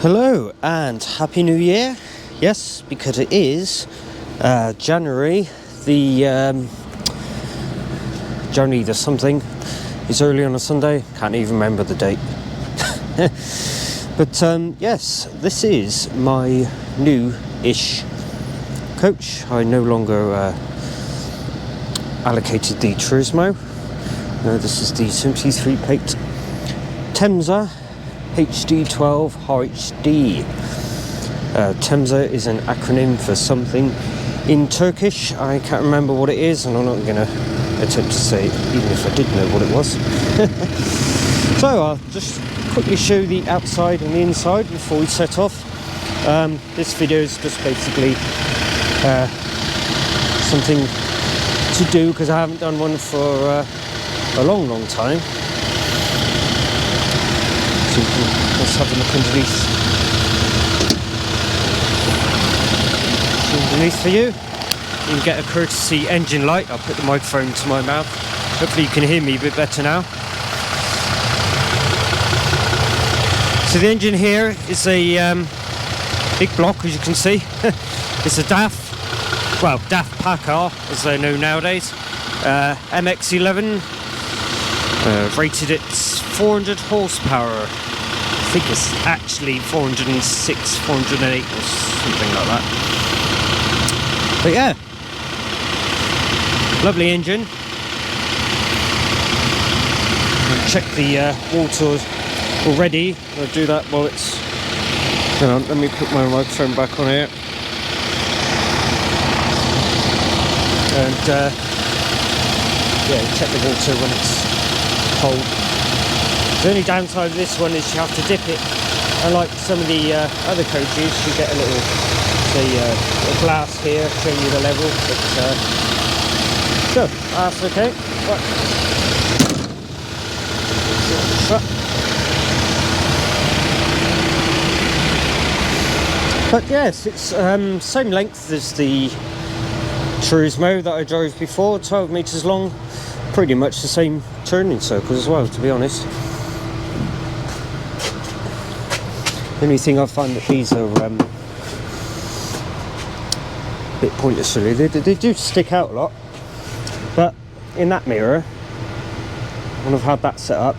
Hello and Happy New Year. Yes, because it is January the something. It's early on a Sunday, can't even remember the date. But yes, this is my new-ish coach. I no longer allocated the Turismo. This is the 73 plate Temsa HD12 RHD. Temsa is an acronym for something in Turkish. I can't remember what it is, and I'm not going to attempt to say it, even if I did know what it was. So I'll just quickly show the outside and the inside before we set off. This video is just basically something to do because I haven't done one for a long time. So let's have a look underneath for you. You can get a courtesy engine light. I'll put the microphone to my mouth. Hopefully you can hear me a bit better now. So the engine here is a big block, as you can see. It's a DAF Packard, as they're known nowadays. MX-11, rated at 400 horsepower. I think it's actually 406, 408 or something like that. But yeah, lovely engine. I'll check the water already. I'll do that while it's... Hang on, let me put my microphone back on here. And yeah, check the water when it's cold. The only downside of this one is you have to dip it. Unlike some of the other coaches, you get a little, say, a glass here showing you the level. But so that's okay. Right. But yes, it's same length as the Turismo that I drove before, 12 metres long. Pretty much the same turning circles as well, to be honest. The only thing I find that these are a bit pointless really. They do stick out a lot, but in that mirror, when I've had that set up,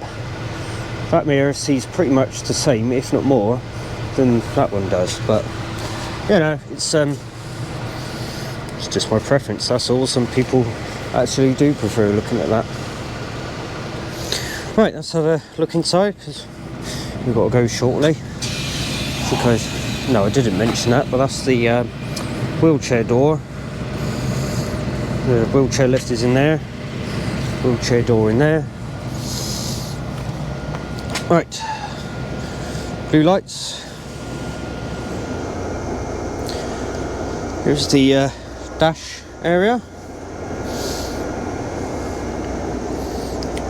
that mirror sees pretty much the same, if not more, than that one does. But you know, it's just my preference, that's all. Some people actually do prefer looking at that. Right, let's have a look inside because we've got to go shortly. No, I didn't mention that, but that's the wheelchair door. The wheelchair lift is in there, wheelchair door in there. Right, blue lights. Here's the dash area.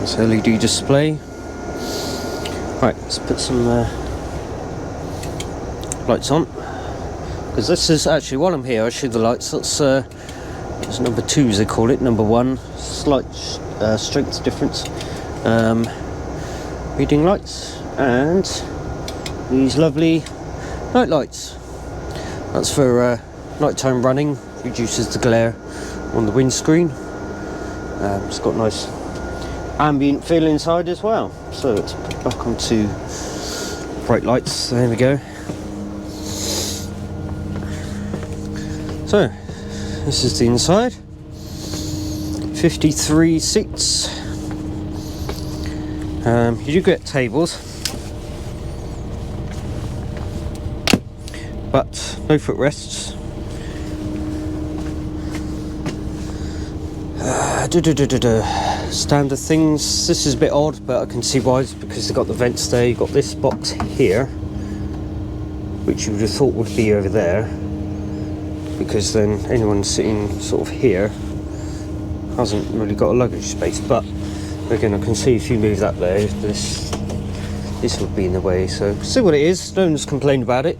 It's LED display. Right, let's put some lights on, because this is actually, while I'm here, I'll show the lights. That's number 2 as they call it. Number 1, slight strength difference. Reading lights, and these lovely night lights. That's for nighttime running, reduces the glare on the windscreen. It's got nice ambient feel inside as well. So let's put back onto bright lights. There we go. So this is the inside. 53 seats. You do get tables, but no footrests. Standard things. This is a bit odd, but I can see why. It's because they've got the vents there. You've got this box here, which you would have thought would be over there, because then anyone sitting sort of here hasn't really got a luggage space. But again, I can see if you move that there, this would be in the way. So see what it is. No one's complained about it.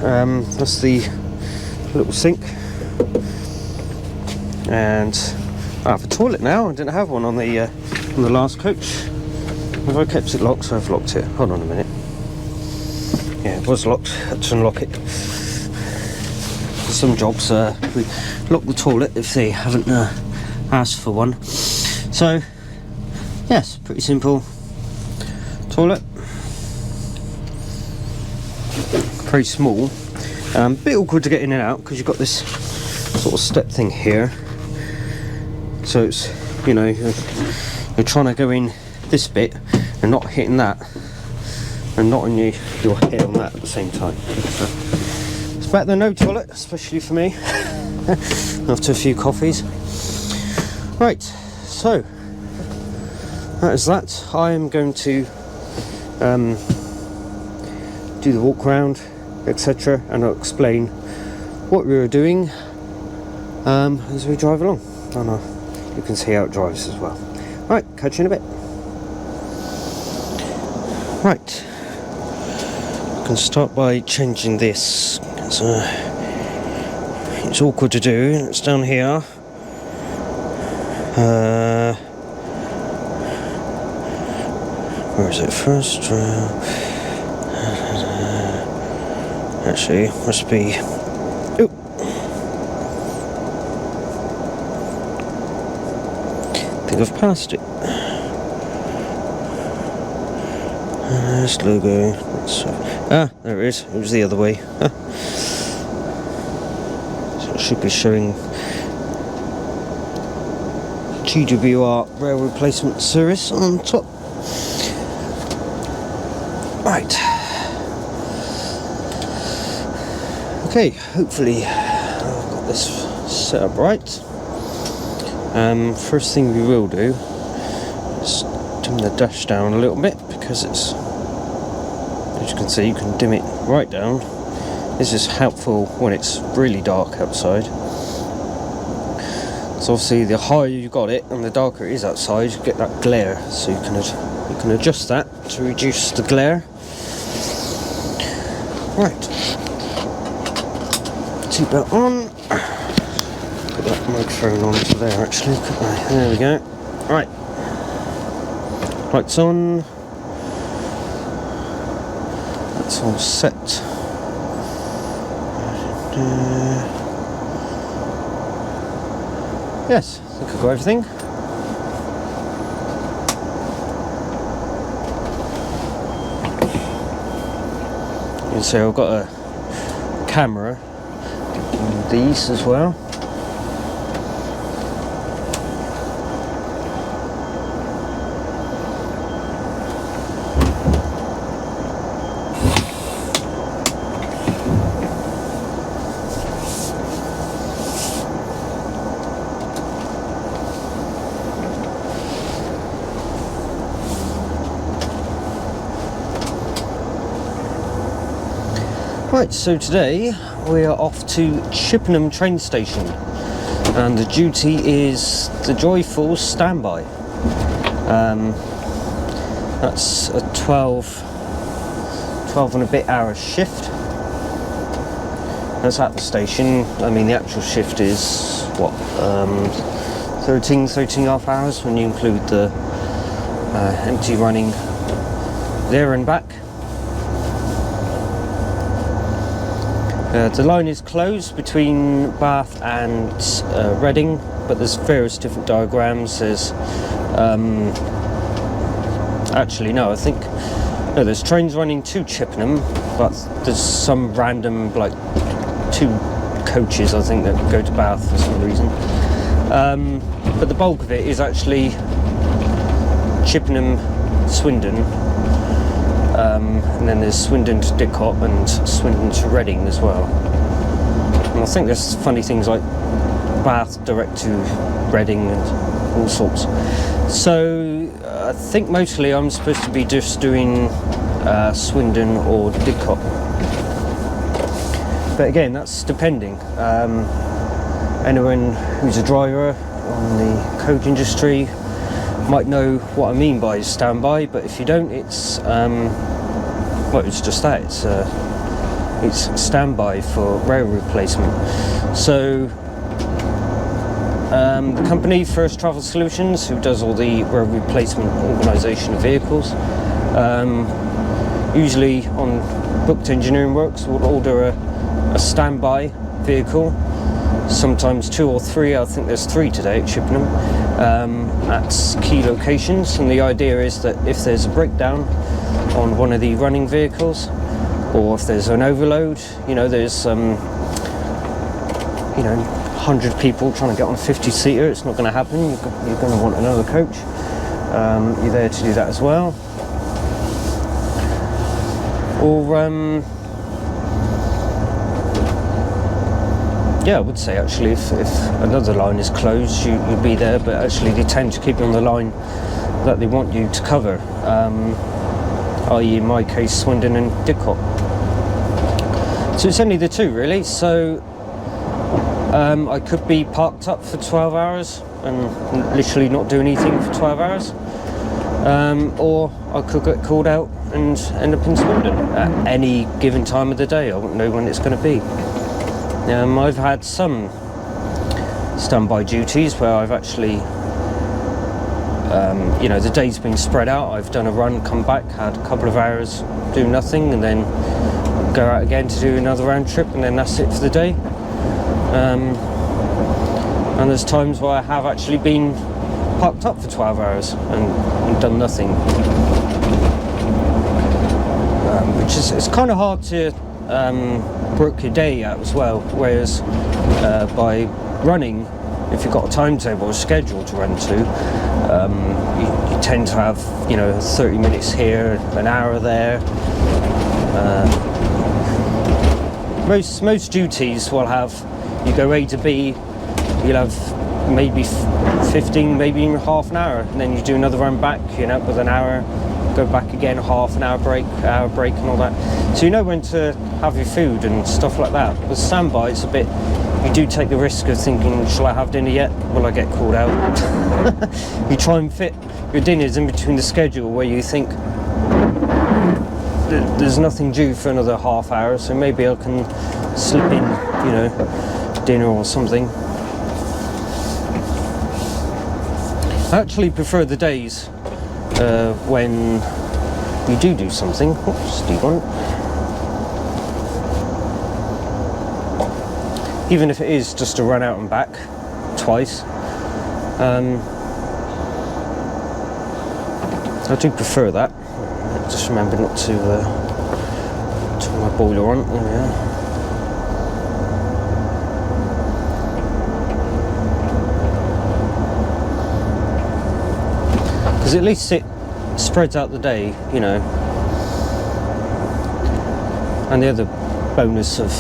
That's the little sink. And I have a toilet now. I didn't have one on the last coach. Have I kept it locked? So I've locked it. Hold on a minute. Yeah, it was locked. Had to unlock it. For some jobs, we lock the toilet if they haven't asked for one. So, yes, pretty simple toilet. Very small. Bit awkward to get in and out because you've got this sort of step thing here. So it's, you know, you're trying to go in this bit and not hitting that, and not on your head on that at the same time. So it's better than no toilet, especially for me after a few coffees. Right, so that is that. I am going to do the walk around, etc., and I'll explain what we were doing as we drive along. Oh no, you can see how it drives as well. Right, catch you in a bit. Right, I can start by changing this. It's awkward to do. It's down here. Where is it first? Actually, must be. Ooh. I think I've passed it. This logo. There it is. It was the other way. So it should be showing GWR rail replacement service on top. Right. Okay, hopefully I've got this set up right. First thing we will do is dim the dash down a little bit, because it's, as you can see, you can dim it right down. This is helpful when it's really dark outside. So obviously the higher you got it and the darker it is outside, you get that glare. So you can adjust that to reduce the glare. Right. Seatbelt on. Put that microphone on to there actually, couldn't I? There we go. Right. Lights on. That's all set. Yes, I think I've got everything. You can see I've got a camera on these as well. Right, so today we are off to Chippenham train station, and the duty is the joyful standby. That's a 12 and a bit hour shift. That's at the station. I mean, the actual shift is what, 13 and a half hours when you include the empty running there and back. The line is closed between Bath and Reading, but there's various different diagrams. There's actually no, I think no. There's trains running to Chippenham, but there's some random like 2 coaches I think that go to Bath for some reason. But the bulk of it is actually Chippenham, Swindon. And then there's Swindon to Didcot and Swindon to Reading as well. And I think there's funny things like Bath direct to Reading and all sorts. So I think mostly I'm supposed to be just doing Swindon or Didcot. But again, that's depending. Anyone who's a driver on the coach industry might know what I mean by standby, but if you don't, it's well, it's just that. It's standby for rail replacement. So the company First Travel Solutions, who does all the rail replacement organisation of vehicles, usually on booked engineering works, we'll order a standby vehicle, sometimes 2 or 3. I think there's 3 today at Chippenham, at key locations, and the idea is that if there's a breakdown on one of the running vehicles, or if there's an overload, there's 100 people trying to get on a 50-seater, it's not going to happen. You're going to want another coach. You're there to do that as well. Or I would say actually if another line is closed, you'll be there, but actually they tend to keep you on the line that they want you to cover, i.e. in my case Swindon and Didcot. So it's only the 2 really, so I could be parked up for 12 hours and literally not do anything for 12 hours, or I could get called out and end up in Swindon at any given time of the day. I wouldn't know when it's going to be. I've had some standby duties where I've actually, the day's been spread out. I've done a run, come back, had a couple of hours, do nothing, and then go out again to do another round trip, and then that's it for the day. And there's times where I have actually been parked up for 12 hours and done nothing, which is, it's kind of hard to work your day out as well, whereas by running, if you've got a timetable or schedule to run to, you tend to have 30 minutes here, an hour there. Most duties will have, you go A to B, you'll have maybe 15, maybe even half an hour, and then you do another run back, with an hour, go back again, half an hour break and all that. So you know when to have your food and stuff like that. With standby, it's a bit, you do take the risk of thinking, shall I have dinner yet? Will I get called out? You try and fit your dinners in between the schedule where you think there's nothing due for another half hour, so maybe I can slip in, dinner or something. I actually prefer the days when you do something. Oops, D1. Even if it is just to run out and back twice. I do prefer that. Just remember not to turn my boiler on. There we are. Because at least it spreads out the day, And the other bonus of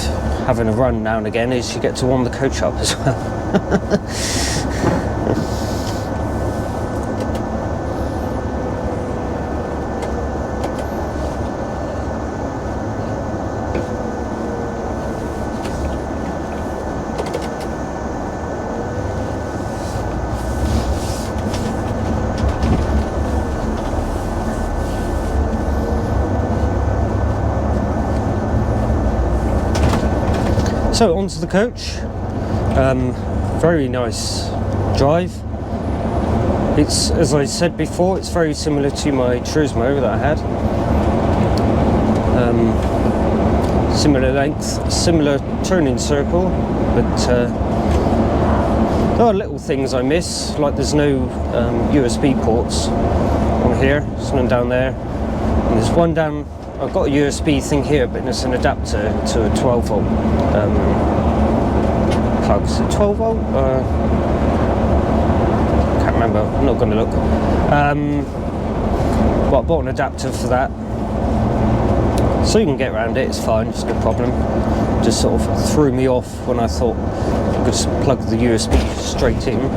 having a run now and again is you get to warm the coach up as well. So onto the coach. Very nice drive. It's, as I said before, it's very similar to my Turismo that I had. Similar length, similar turning circle, but there are little things I miss, like there's no USB ports on here. There's none down there, and there's one down. I've got a USB thing here, but it's an adapter to a 12 volt plug. Is it 12 volt? Can't remember, I'm not going to look. But I bought an adapter for that. So you can get around it, it's fine, it's no problem. Just sort of threw me off when I thought I could just plug the USB straight in.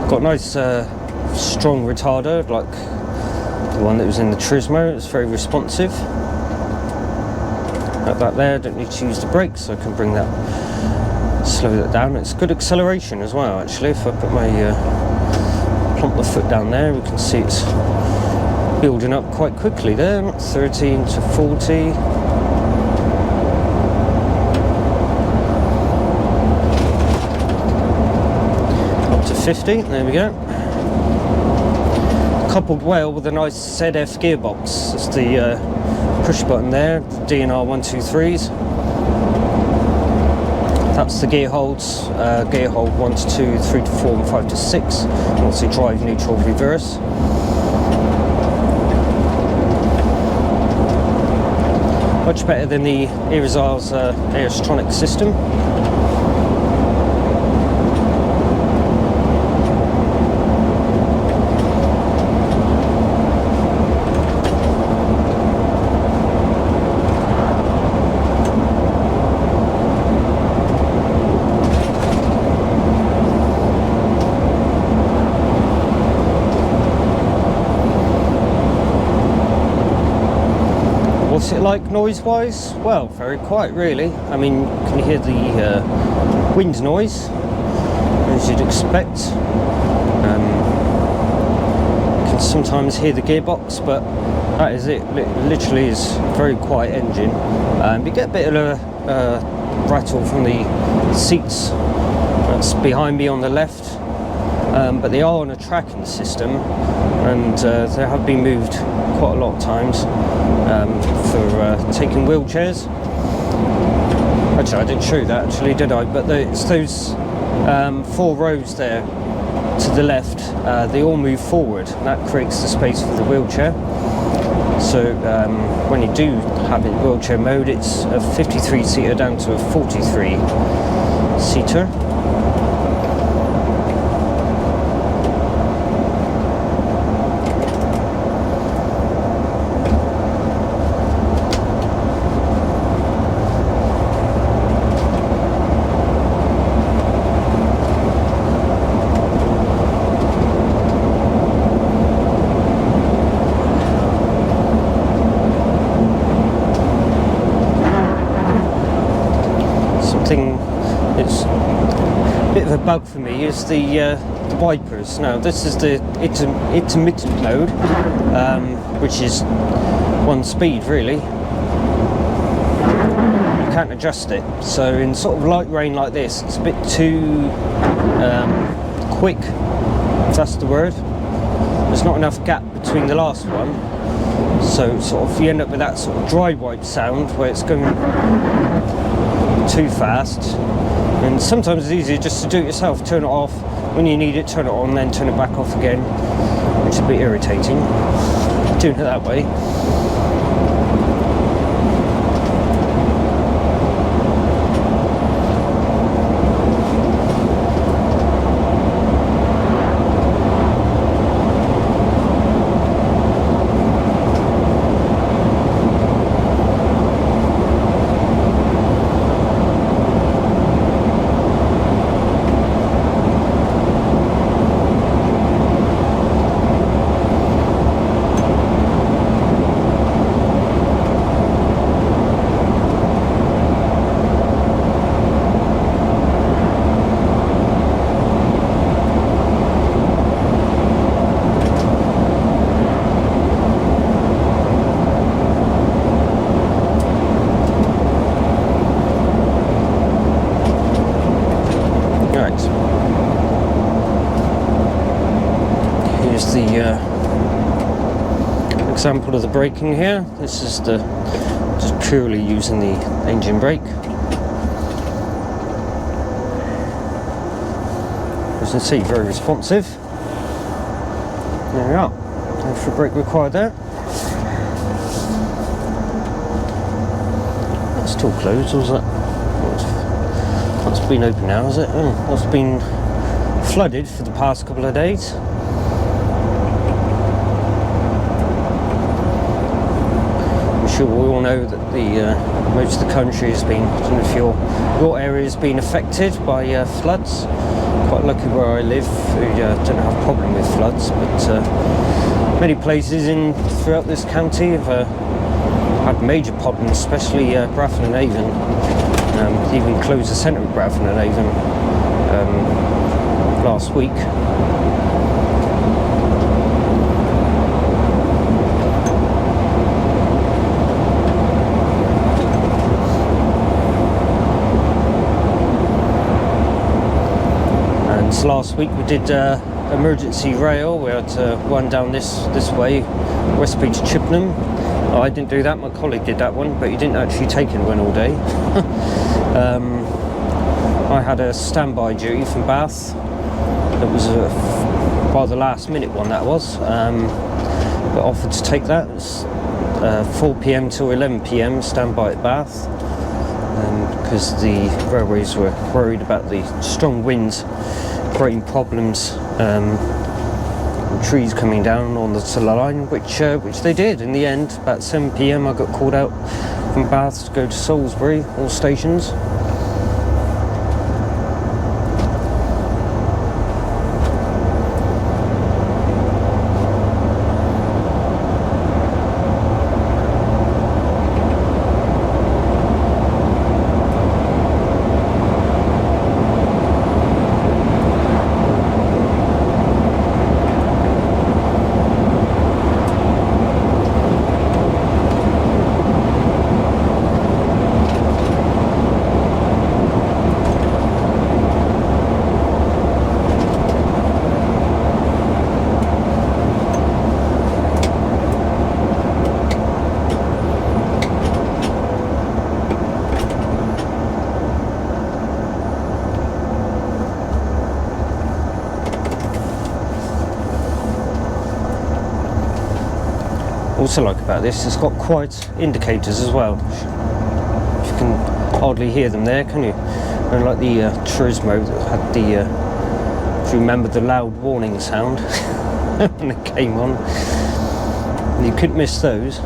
Got a nice strong retarder, like the one that was in the Turismo. It's very responsive. Like that there, I don't need to use the brakes, so I can bring that, slow that down. It's good acceleration as well, actually. If I put my plump the foot down there, we can see it's building up quite quickly there. 13 to 40. 150, there we go. Coupled well with a nice ZF gearbox. It's the push button there, DNR 123s. That's the gear holds, gear hold 1 to 2, 3 to 4 and 5 to 6. And also drive, neutral, reverse. Much better than the Irizar's Aerostronic system. What's it like noise-wise? Well, very quiet really. I mean, you can hear the wind noise, as you'd expect. You can sometimes hear the gearbox, but that is it. It literally is a very quiet engine. You get a bit of a rattle from the seats that's behind me on the left, but they are on a tracking system, and they have been moved quite a lot of times for taking wheelchairs. Actually, I didn't show that actually, did I? But it's those 4 rows there to the left, they all move forward, and that creates the space for the wheelchair. So when you do have it in wheelchair mode, it's a 53-seater down to a 43-seater. It's a bit of a bug for me is the wipers. Now this is the intermittent mode, which is 1 speed really. You can't adjust it, so in sort of light rain like this, it's a bit too quick, if that's the word. There's not enough gap between the last one, so sort of you end up with that sort of dry wipe sound where it's going too fast. And sometimes it's easier just to do it yourself, turn it off when you need it, turn it on, then turn it back off again, which is a bit irritating doing it that way. Here's the example of the braking here. This is just purely using the engine brake. As you can see, very responsive. There we are. No extra brake required there. That's still closed, or is that? That's been open now, is it? Oh, that's been flooded for the past couple of days. I'm sure we all know that most of the country has been, I don't know if your area has been affected by floods. Quite lucky where I live, we don't have a problem with floods, but many places throughout this county have had major problems, especially Bradford and Avon. Even closed the centre of Bradford and Avon last week. And was last week. We did emergency rail. We had one down this way, Westbury to Chippenham. Oh, I didn't do that, my colleague did that one, but he didn't actually take anyone all day. I had a standby duty from Bath. It was a rather last minute one, that was, but offered to take that. It was 4 PM till 11 PM standby at Bath, because the railways were worried about the strong winds creating problems, trees coming down on the line, which they did in the end. About 7 PM I got called out from Bath to go to Salisbury, all stations. Also like about this, it's got quiet indicators as well. You can hardly hear them there, can you? And like the Turismo that had the, if you remember the loud warning sound when it came on, you couldn't miss those.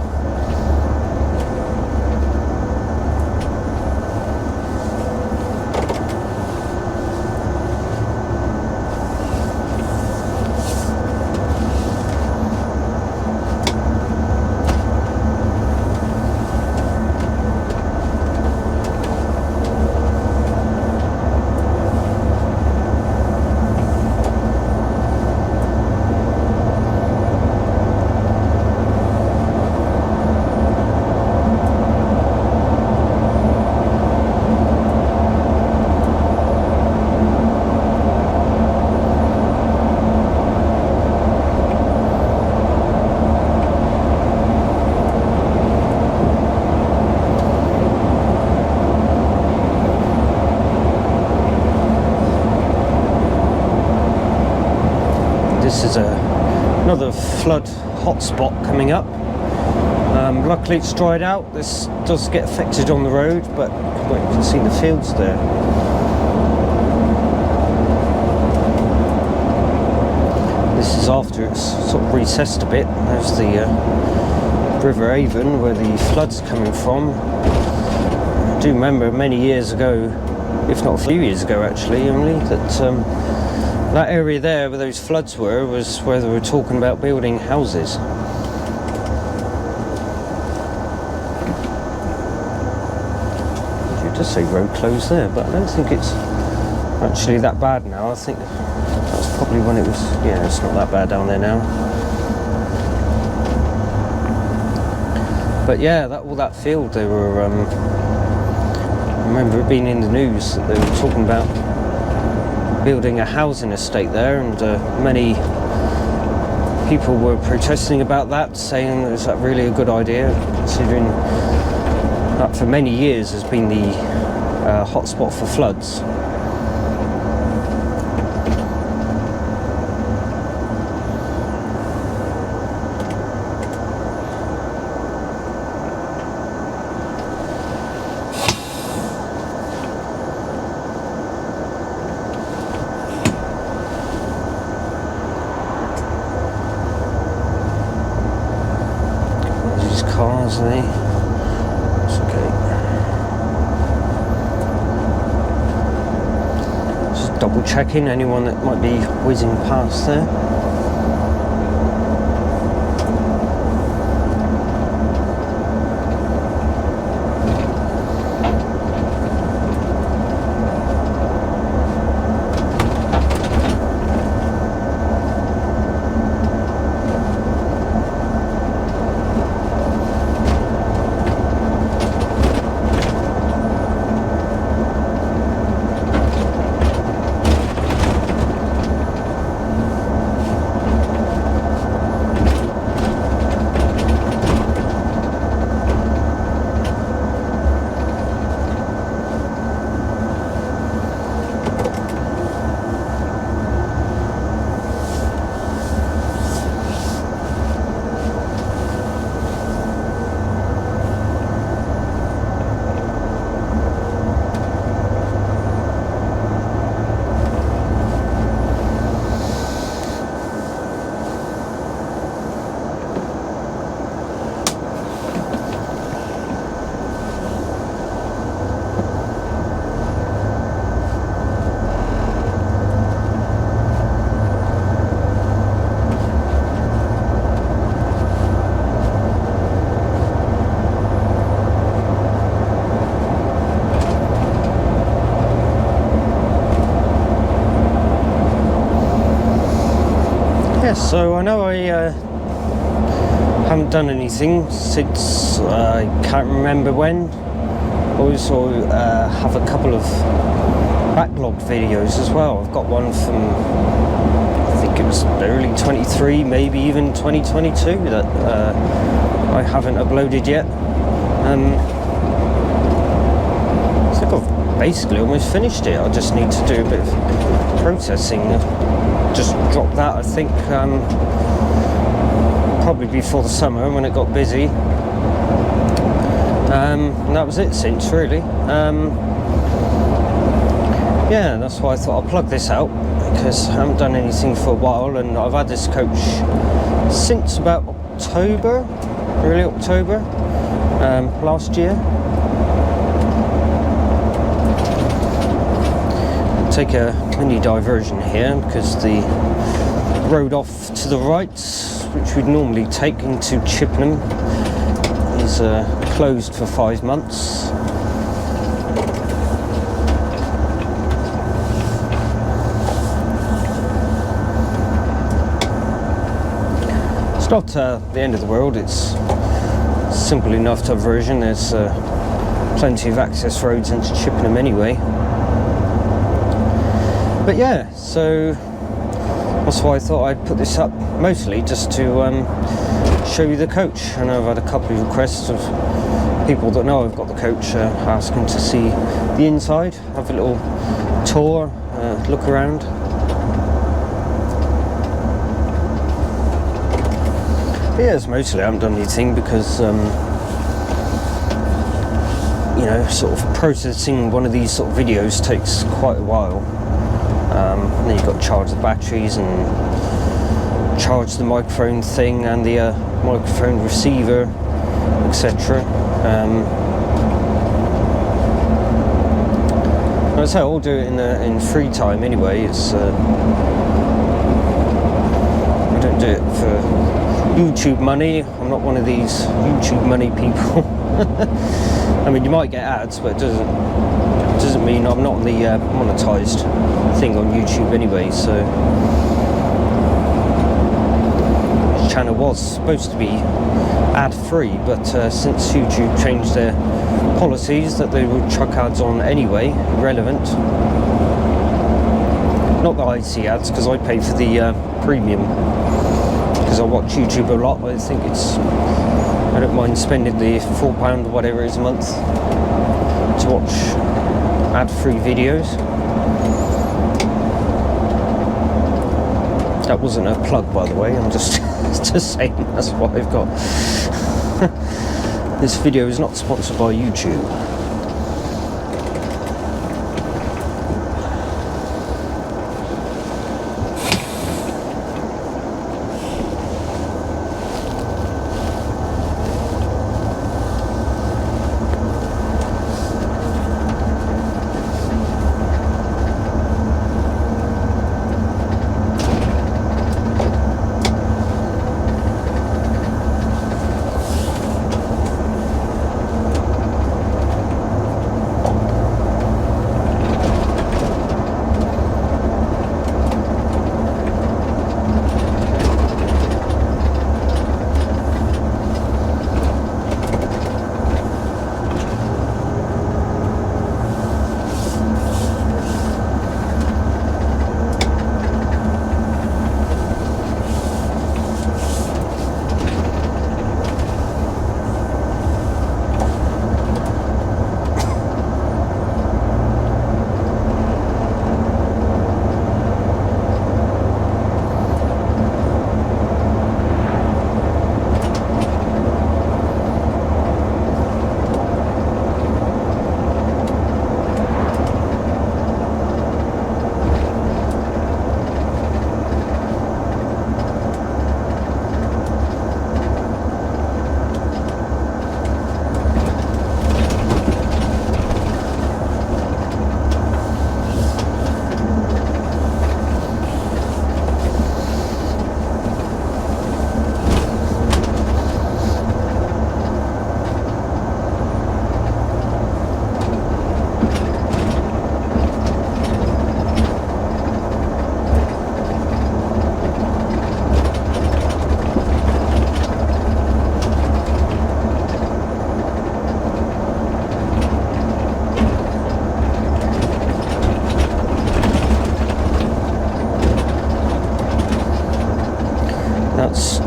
This is another flood hotspot coming up. Luckily it's dried out. This does get affected on the road, but well, you can see the fields there. This is after it's sort of recessed a bit. There's the River Avon where the flood's coming from. I do remember many years ago, if not a few years ago actually, only, that that area there where those floods were was where they were talking about building houses. You just say road closed there, but I don't think it's actually that bad now. I think that's probably when it was, yeah, it's not that bad down there now. But yeah, all that field, they were, I remember it being in the news that they were talking about building a housing estate there, and many people were protesting about that, saying is that really a good idea, considering that for many years has been the hotspot for floods. Cars, eh? It's okay. Just double checking anyone that might be whizzing past there. So I know I haven't done anything since I can't remember when. I also have a couple of backlog videos as well. I've got one from, I think it was early 23, maybe even 2022 that I haven't uploaded yet. I think I've basically almost finished it. I just need to do a bit of processing. Just dropped that, I think, probably before the summer when it got busy. And that was it since, really. Yeah, that's why I thought I'd plug this out, because I haven't done anything for a while, and I've had this coach since about October, early October last year. Take a mini diversion here because the road off to the right, which we'd normally take into Chippenham, is closed for 5 months. It's not the end of the world. It's simple enough diversion. There's plenty of access roads into Chippenham anyway. But yeah, so that's why I thought I'd put this up, mostly just to show you the coach. I know I've had a couple of requests of people that know I've got the coach asking to see the inside, have a little tour, look around. But yeah, it's mostly I haven't done anything because you know, sort of processing one of these sort of videos takes quite a while. Then you've got to charge the batteries and charge the microphone thing and the microphone receiver, etc. I'd say I'll do it in free time anyway. It's I don't do it for YouTube money. I'm not one of these YouTube money people. I mean, you might get ads, but it doesn't mean I'm not on the monetized thing on YouTube anyway. So this channel was supposed to be ad-free, but since YouTube changed their policies that they would chuck ads on anyway, irrelevant. Not that I see ads, because I pay for the premium, because I watch YouTube a lot. I think I don't mind spending the £4 or whatever it is a month to watch ad-free videos. That wasn't a plug, by the way. I'm just saying that's what I've got. This video is not sponsored by YouTube.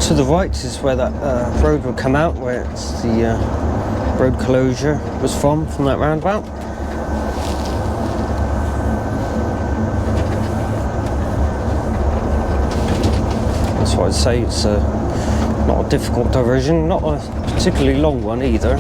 To the right is where that road would come out, where it's the road closure was from that roundabout. That's what I'd say. It's not a difficult diversion, not a particularly long one either.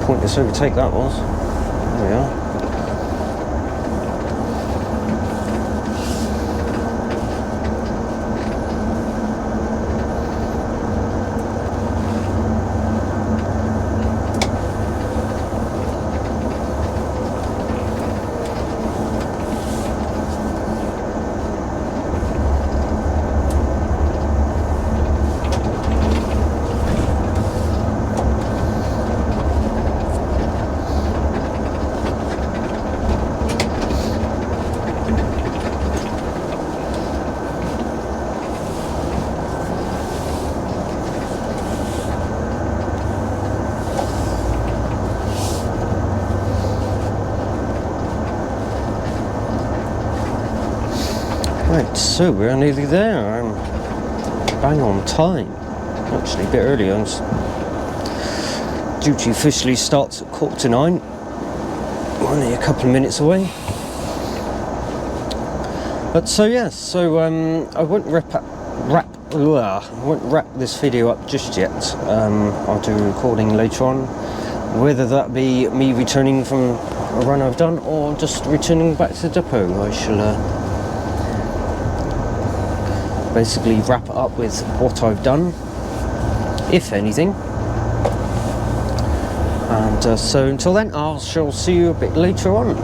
Pointless overtake that was. There we are. Right, so we're nearly there. I'm bang on time. Actually, a bit earlier. Duty officially starts at 8:45. We're only a couple of minutes away. But so yes, so I won't wrap this video up just yet. I'll do a recording later on. Whether that be me returning from a run I've done or just returning back to the depot, I shall basically wrap it up with what I've done, if anything. And so until then, I shall see you a bit later on.